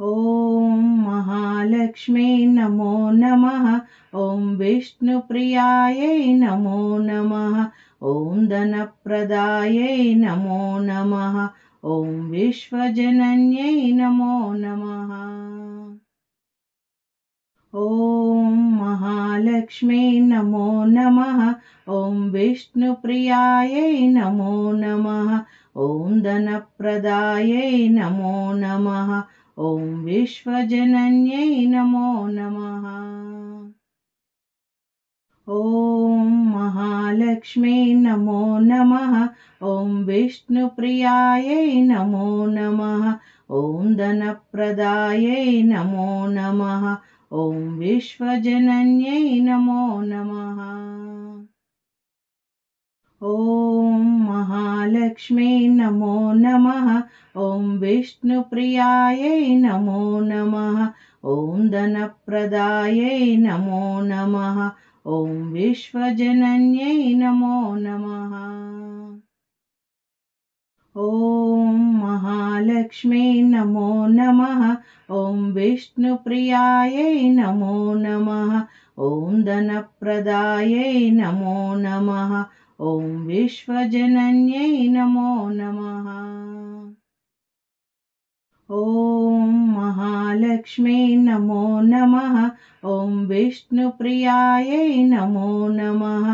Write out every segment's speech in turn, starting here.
ॐ महालक्ष्मी नमो नमः। ॐ विष्णुप्रियायै नमो नमः। ॐ धनप्रदायै नमो नमः। ॐ विश्वजनन्यै नमो नमः। ॐ महालक्ष्मी नमो नमः। ॐ विष्णुप्रियायै नमो नमः। ॐ धनप्रदायै नमो नमः। ॐ विश्वजनन्यै नमो नमः। ॐ महालक्ष्मी नमो नमः। ॐ विष्णुप्रियायै नमो नमः। ॐ धनप्रदायै नमो नमः। ॐ विश्वजनन्यै नमो नमः। ॐ महालक्ष्मी नमो नमः। ॐ विष्णुप्रियायै नमो नमः। ॐ धनप्रदायै नमो नमः। ॐ विश्वजनन्यै नमो नमः। ॐ महालक्ष्मी नमो नमः। ॐ विष्णुप्रियायै नमो नमः। ॐ धनप्रदायै नमो नमः। ॐ विश्वजनन्यै नमो नमः। ॐ महालक्ष्मी नमो नमः। ॐ विष्णुप्रियायै नमो नमः।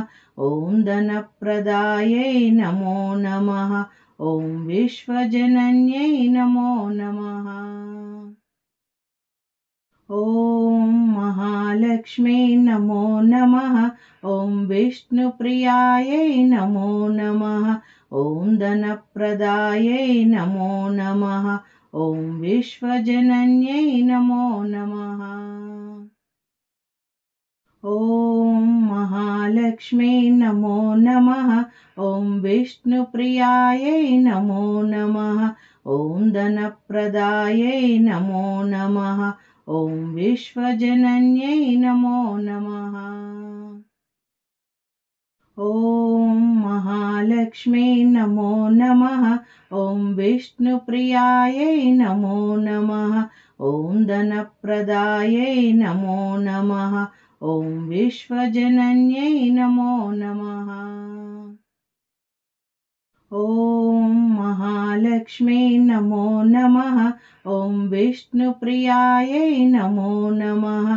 ॐ धनप्रदायै नमो नमः। ॐ विश्वजनन्यै नमो नमः। ॐ महालक्ष्मी नमो नमः। ॐ विष्णुप्रियायै नमो नमः। ॐ धनप्रदायै नमो नमः। ॐ विश्वजनन्यै नमो नमः। ॐ महालक्ष्मी नमो नमः। ॐ विष्णुप्रियायै नमो नमः। ॐ धनप्रदायै नमो नमः। ॐ विश्वजनन्यै नमो नमः। ॐ महालक्ष्मी नमो नमः। ॐ विष्णुप्रियायै नमो नमः। ॐ धनप्रदायै नमो नमः। ॐ विश्वजनन्यै नमो नमः। ॐ महालक्ष्मी नमो नमः। ॐ विष्णुप्रियायै नमो नमः।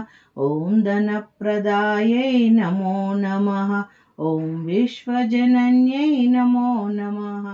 ॐ धनप्रदायै नमो नमः। ॐ विश्वजनन्यै नमो नमः।